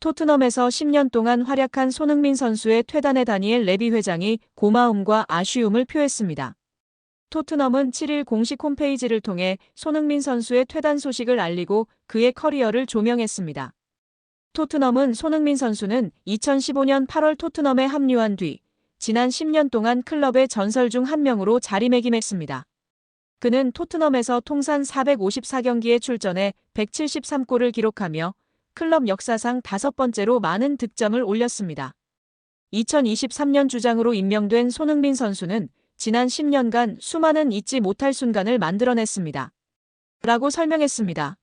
토트넘에서 10년 동안 활약한 손흥민 선수의 퇴단에 다니엘 레비 회장이 고마움과 아쉬움을 표했습니다. 토트넘은 7일 공식 홈페이지를 통해 손흥민 선수의 퇴단 소식을 알리고 그의 커리어를 조명했습니다. 토트넘은 손흥민 선수는 2015년 8월 토트넘에 합류한 뒤 지난 10년 동안 클럽의 전설 중 한 명으로 자리매김했습니다. 그는 토트넘에서 통산 454경기에 출전해 173골을 기록하며 클럽 역사상 5번째로 많은 득점을 올렸습니다. 2023년 주장으로 임명된 손흥민 선수는 지난 10년간 수많은 잊지 못할 순간을 만들어냈습니다. 라고 설명했습니다.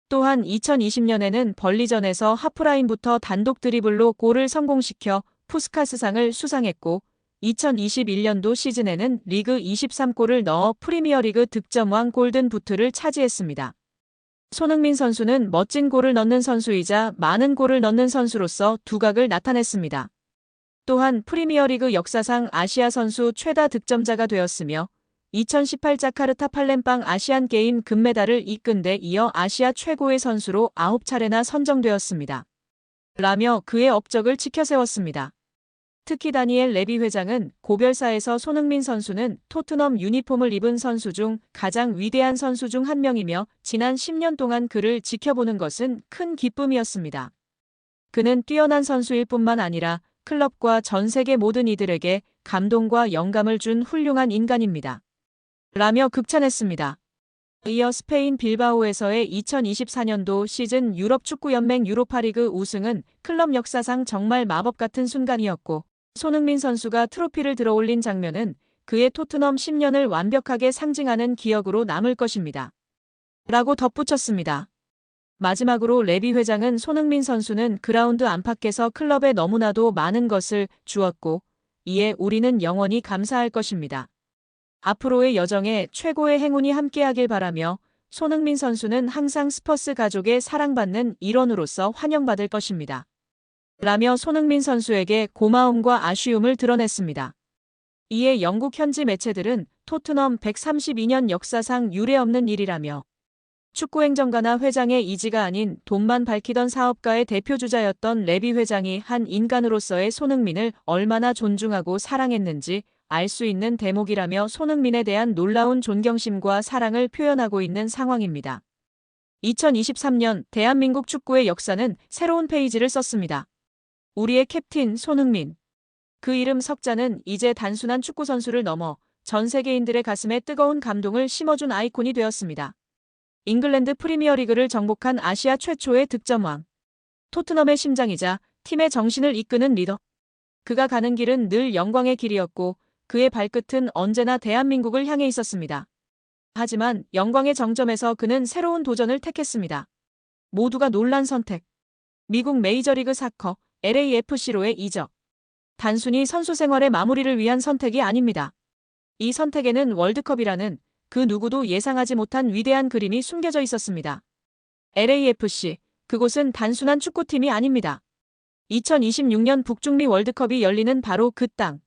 또한 2020년에는 벌리전에서 하프라인부터 단독 드리블로 골을 성공시켜 푸스카스상을 수상했고 2021년도 시즌에는 리그 23골을 넣어 프리미어리그 득점왕 골든 부트를 차지했습니다. 손흥민 선수는 멋진 골을 넣는 선수이자 많은 골을 넣는 선수로서 두각을 나타냈습니다. 또한 프리미어리그 역사상 아시아 선수 최다 득점자가 되었으며 2018 자카르타 팔렘방 아시안게임 금메달을 이끈 데 이어 아시아 최고의 선수로 9차례나 선정되었습니다. 라며 그의 업적을 치켜세웠습니다. 특히 다니엘 레비 회장은 고별사에서 손흥민 선수는 토트넘 유니폼을 입은 선수 중 가장 위대한 선수 중 한 명이며 지난 10년 동안 그를 지켜보는 것은 큰 기쁨이었습니다. 그는 뛰어난 선수일 뿐만 아니라 클럽과 전 세계 모든 이들에게 감동과 영감을 준 훌륭한 인간입니다. 라며 극찬했습니다. 이어 스페인 빌바오에서의 2024년도 시즌 유럽축구연맹 유로파리그 우승은 클럽 역사상 정말 마법 같은 순간이었고 손흥민 선수가 트로피를 들어올린 장면은 그의 토트넘 10년을 완벽하게 상징하는 기억으로 남을 것입니다. 라고 덧붙였습니다. 마지막으로 레비 회장은 손흥민 선수는 그라운드 안팎에서 클럽에 너무나도 많은 것을 주었고 이에 우리는 영원히 감사할 것입니다. 앞으로의 여정에 최고의 행운이 함께하길 바라며 손흥민 선수는 항상 스퍼스 가족의 사랑받는 일원으로서 환영받을 것입니다. 라며 손흥민 선수에게 고마움과 아쉬움을 드러냈습니다. 이에 영국 현지 매체들은 토트넘 132년 역사상 유례없는 일이라며 축구행정가나 회장의 이지가 아닌 돈만 밝히던 사업가의 대표주자였던 레비 회장이 한 인간으로서의 손흥민을 얼마나 존중하고 사랑했는지 알 수 있는 대목이라며 손흥민에 대한 놀라운 존경심과 사랑을 표현하고 있는 상황입니다. 2023년 대한민국 축구의 역사는 새로운 페이지를 썼습니다. 우리의 캡틴 손흥민. 그 이름 석자는 이제 단순한 축구 선수를 넘어 전 세계인들의 가슴에 뜨거운 감동을 심어준 아이콘이 되었습니다. 잉글랜드 프리미어리그를 정복한 아시아 최초의 득점왕. 토트넘의 심장이자 팀의 정신을 이끄는 리더. 그가 가는 길은 늘 영광의 길이었고 그의 발끝은 언제나 대한민국을 향해 있었습니다. 하지만 영광의 정점에서 그는 새로운 도전을 택했습니다. 모두가 놀란 선택. 미국 메이저리그 사커 LAFC로의 이적. 단순히 선수 생활의 마무리를 위한 선택이 아닙니다. 이 선택에는 월드컵이라는 그 누구도 예상하지 못한 위대한 그림이 숨겨져 있었습니다. LAFC, 그곳은 단순한 축구팀이 아닙니다. 2026년 북중미 월드컵이 열리는 바로 그 땅.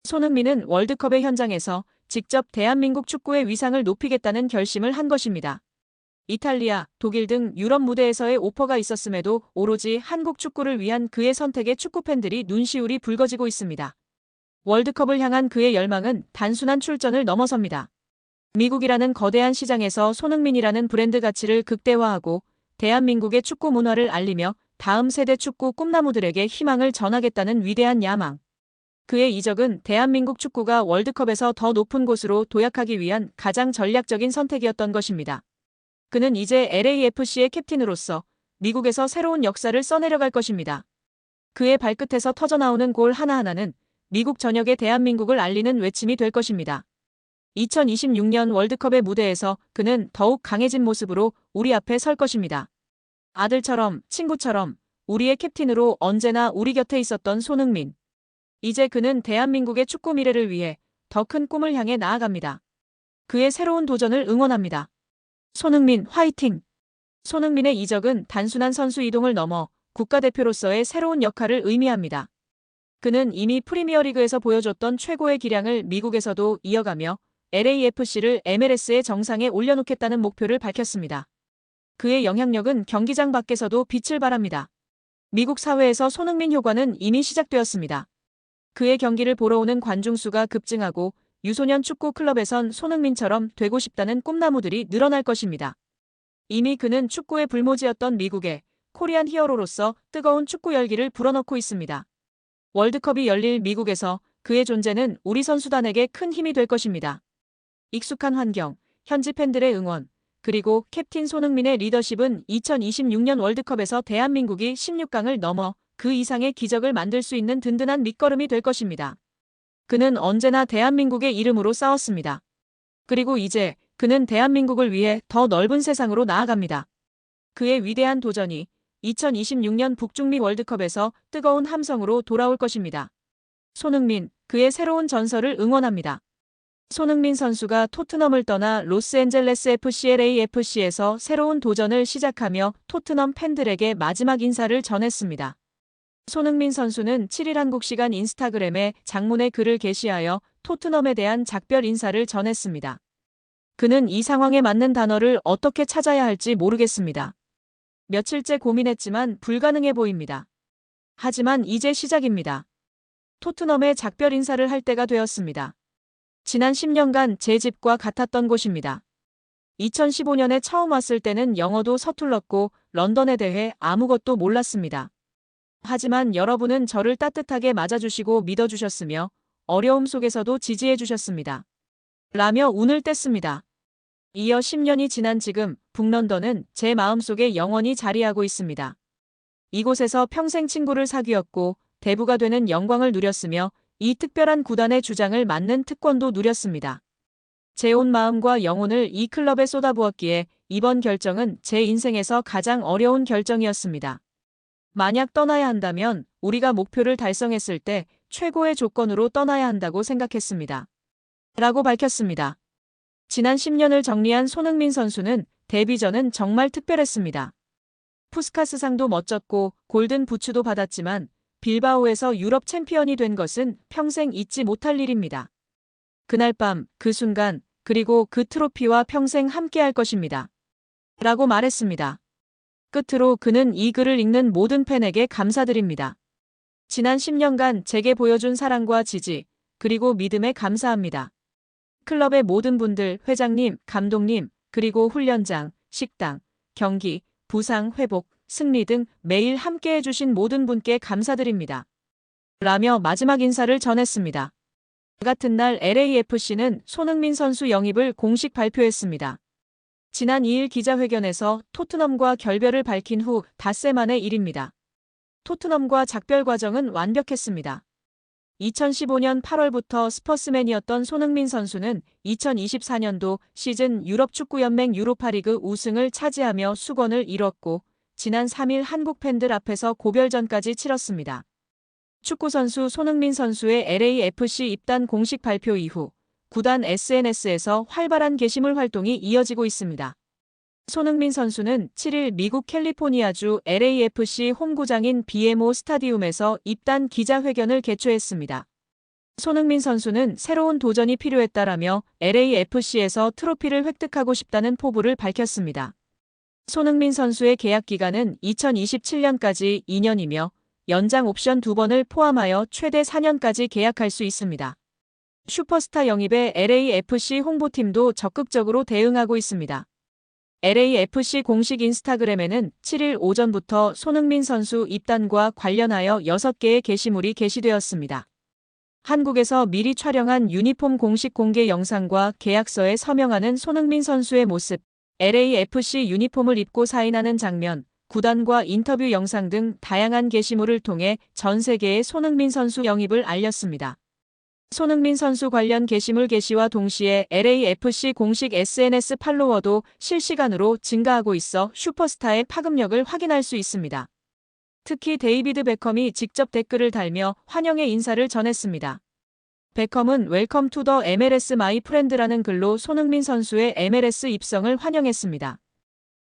손흥민은 월드컵의 현장에서 직접 대한민국 축구의 위상을 높이겠다는 결심을 한 것입니다. 이탈리아, 독일 등 유럽 무대에서의 오퍼가 있었음에도 오로지 한국 축구를 위한 그의 선택에 축구팬들이 눈시울이 붉어지고 있습니다. 월드컵을 향한 그의 열망은 단순한 출전을 넘어섭니다. 미국이라는 거대한 시장에서 손흥민이라는 브랜드 가치를 극대화하고 대한민국의 축구 문화를 알리며 다음 세대 축구 꿈나무들에게 희망을 전하겠다는 위대한 야망. 그의 이적은 대한민국 축구가 월드컵에서 더 높은 곳으로 도약하기 위한 가장 전략적인 선택이었던 것입니다. 그는 이제 LAFC의 캡틴으로서 미국에서 새로운 역사를 써내려갈 것입니다. 그의 발끝에서 터져나오는 골 하나하나는 미국 전역의 대한민국을 알리는 외침이 될 것입니다. 2026년 월드컵의 무대에서 그는 더욱 강해진 모습으로 우리 앞에 설 것입니다. 아들처럼, 친구처럼, 우리의 캡틴으로 언제나 우리 곁에 있었던 손흥민. 이제 그는 대한민국의 축구 미래를 위해 더 큰 꿈을 향해 나아갑니다. 그의 새로운 도전을 응원합니다. 손흥민 화이팅! 손흥민의 이적은 단순한 선수 이동을 넘어 국가대표로서의 새로운 역할을 의미합니다. 그는 이미 프리미어리그에서 보여줬던 최고의 기량을 미국에서도 이어가며 LAFC를 MLS의 정상에 올려놓겠다는 목표를 밝혔습니다. 그의 영향력은 경기장 밖에서도 빛을 발합니다. 미국 사회에서 손흥민 효과는 이미 시작되었습니다. 그의 경기를 보러 오는 관중 수가 급증하고 유소년 축구 클럽에선 손흥민처럼 되고 싶다는 꿈나무들이 늘어날 것입니다. 이미 그는 축구의 불모지였던 미국의 코리안 히어로로서 뜨거운 축구 열기를 불어넣고 있습니다. 월드컵이 열릴 미국에서 그의 존재는 우리 선수단에게 큰 힘이 될 것입니다. 익숙한 환경, 현지 팬들의 응원, 그리고 캡틴 손흥민의 리더십은 2026년 월드컵에서 대한민국이 16강을 넘어 그 이상의 기적을 만들 수 있는 든든한 밑거름이 될 것입니다. 그는 언제나 대한민국의 이름으로 싸웠습니다. 그리고 이제 그는 대한민국을 위해 더 넓은 세상으로 나아갑니다. 그의 위대한 도전이 2026년 북중미 월드컵에서 뜨거운 함성으로 돌아올 것입니다. 손흥민, 그의 새로운 전설을 응원합니다. 손흥민 선수가 토트넘을 떠나 로스앤젤레스 FC LAFC에서 새로운 도전을 시작하며 토트넘 팬들에게 마지막 인사를 전했습니다. 손흥민 선수는 7일 한국 시간 인스타그램에 장문의 글을 게시하여 토트넘에 대한 작별 인사를 전했습니다. 그는 이 상황에 맞는 단어를 어떻게 찾아야 할지 모르겠습니다. 며칠째 고민했지만 불가능해 보입니다. 하지만 이제 시작입니다. 토트넘에 작별 인사를 할 때가 되었습니다. 지난 10년간 제 집과 같았던 곳입니다. 2015년에 처음 왔을 때는 영어도 서툴렀고 런던에 대해 아무것도 몰랐습니다. 하지만 여러분은 저를 따뜻하게 맞아주시고 믿어주셨으며 어려움 속에서도 지지해주셨습니다. 라며 운을 뗐습니다. 이어 10년이 지난 지금 북런던은 제 마음속에 영원히 자리하고 있습니다. 이곳에서 평생 친구를 사귀었고 대부가 되는 영광을 누렸으며 이 특별한 구단의 주장을 맡는 특권도 누렸습니다. 제 온 마음과 영혼을 이 클럽에 쏟아부었기에 이번 결정은 제 인생에서 가장 어려운 결정이었습니다. 만약 떠나야 한다면 우리가 목표를 달성했을 때 최고의 조건으로 떠나야 한다고 생각했습니다. 라고 밝혔습니다. 지난 10년을 정리한 손흥민 선수는 데뷔 전은 정말 특별했습니다. 푸스카스상도 멋졌고 골든 부츠도 받았지만 빌바오에서 유럽 챔피언이 된 것은 평생 잊지 못할 일입니다. 그날 밤, 그 순간, 그리고 그 트로피와 평생 함께할 것입니다. 라고 말했습니다. 끝으로 그는 이 글을 읽는 모든 팬에게 감사드립니다. 지난 10년간 제게 보여준 사랑과 지지, 그리고 믿음에 감사합니다. 클럽의 모든 분들, 회장님, 감독님, 그리고 훈련장, 식당, 경기, 부상, 회복, 승리 등 매일 함께해 주신 모든 분께 감사드립니다. 라며 마지막 인사를 전했습니다. 같은 날 LAFC는 손흥민 선수 영입을 공식 발표했습니다. 지난 2일 기자회견에서 토트넘과 결별을 밝힌 후 닷새 만의 일입니다. 토트넘과 작별 과정은 완벽했습니다. 2015년 8월부터 스퍼스맨이었던 손흥민 선수는 2024년도 시즌 유럽축구연맹 유로파리그 우승을 차지하며 수건을 이뤘고 지난 3일 한국 팬들 앞에서 고별전까지 치렀습니다. 축구선수 손흥민 선수의 LAFC 입단 공식 발표 이후 구단 SNS에서 활발한 게시물 활동이 이어지고 있습니다. 손흥민 선수는 7일 미국 캘리포니아주 LAFC 홈구장인 BMO 스타디움에서 입단 기자회견을 개최했습니다. 손흥민 선수는 새로운 도전이 필요했다라며 LAFC에서 트로피를 획득하고 싶다는 포부를 밝혔습니다. 손흥민 선수의 계약 기간은 2027년까지 2년이며 연장 옵션 2번을 포함하여 최대 4년까지 계약할 수 있습니다. 슈퍼스타 영입에 LAFC 홍보팀도 적극적으로 대응하고 있습니다. LAFC 공식 인스타그램에는 7일 오전부터 손흥민 선수 입단과 관련하여 6개의 게시물이 게시되었습니다. 한국에서 미리 촬영한 유니폼 공식 공개 영상과 계약서에 서명하는 손흥민 선수의 모습, LAFC 유니폼을 입고 사인하는 장면, 구단과 인터뷰 영상 등 다양한 게시물을 통해 전 세계의 손흥민 선수 영입을 알렸습니다. 손흥민 선수 관련 게시물 게시와 동시에 LAFC 공식 SNS 팔로워도 실시간으로 증가하고 있어 슈퍼스타의 파급력을 확인할 수 있습니다. 특히 데이비드 베컴이 직접 댓글을 달며 환영의 인사를 전했습니다. 베컴은 웰컴 투 더 MLS 마이 프렌드라는 글로 손흥민 선수의 MLS 입성을 환영했습니다.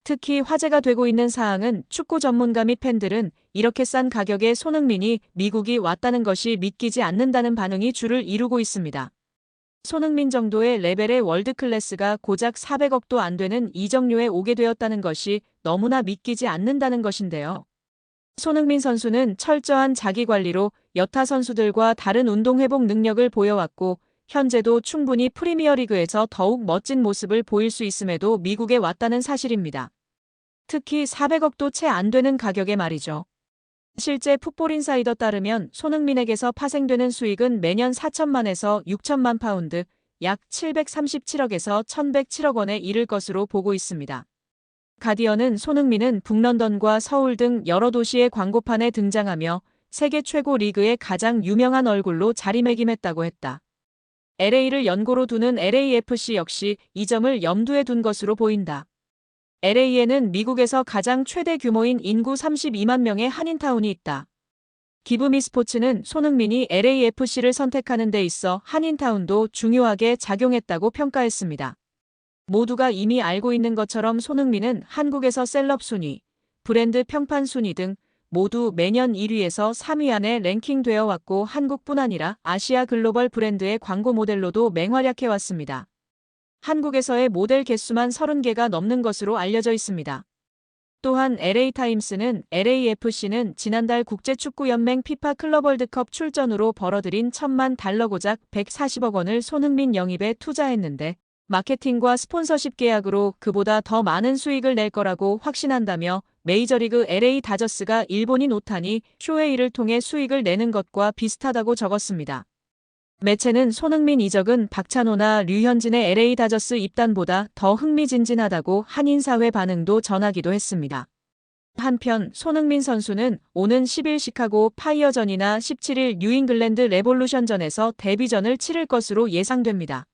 특히 화제가 되고 있는 사항은 축구 전문가 및 팬들은 이렇게 싼 가격에 손흥민이 미국이 왔다는 것이 믿기지 않는다는 반응이 주를 이루고 있습니다. 손흥민 정도의 레벨의 월드클래스가 고작 400억도 안 되는 이적료에 오게 되었다는 것이 너무나 믿기지 않는다는 것인데요. 손흥민 선수는 철저한 자기관리로 여타 선수들과 다른 운동 회복 능력을 보여왔고 현재도 충분히 프리미어리그에서 더욱 멋진 모습을 보일 수 있음에도 미국에 왔다는 사실입니다. 특히 400억도 채 안 되는 가격에 말이죠. 실제 풋볼인사이더 따르면 손흥민에게서 파생되는 수익은 매년 4천만에서 6천만 파운드, 약 737억에서 1107억 원에 이를 것으로 보고 있습니다. 가디언은 손흥민은 북런던과 서울 등 여러 도시의 광고판에 등장하며 세계 최고 리그의 가장 유명한 얼굴로 자리매김했다고 했다. LA를 연고로 두는 LAFC 역시 이 점을 염두에 둔 것으로 보인다. LA에는 미국에서 가장 최대 규모인 인구 32만 명의 한인타운이 있다. 기브미 스포츠는 손흥민이 LAFC를 선택하는 데 있어 한인타운도 중요하게 작용했다고 평가했습니다. 모두가 이미 알고 있는 것처럼 손흥민은 한국에서 셀럽 순위, 브랜드 평판 순위 등 모두 매년 1위에서 3위 안에 랭킹되어 왔고 한국뿐 아니라 아시아 글로벌 브랜드의 광고 모델로도 맹활약해왔습니다. 한국에서의 모델 개수만 30개가 넘는 것으로 알려져 있습니다. 또한 LA타임스는 LAFC는 지난달 국제축구연맹 피파 클럽 월드컵 출전으로 벌어들인 1,000만 달러 고작 140억 원을 손흥민 영입에 투자했는데 마케팅과 스폰서십 계약으로 그보다 더 많은 수익을 낼 거라고 확신한다며 메이저리그 LA 다저스가 일본인 오타니 쇼헤이를 통해 수익을 내는 것과 비슷하다고 적었습니다. 매체는 손흥민 이적은 박찬호나 류현진의 LA 다저스 입단보다 더 흥미진진하다고 한인사회 반응도 전하기도 했습니다. 한편 손흥민 선수는 오는 10일 시카고 파이어전이나 17일 뉴잉글랜드 레볼루션전에서 데뷔전을 치를 것으로 예상됩니다.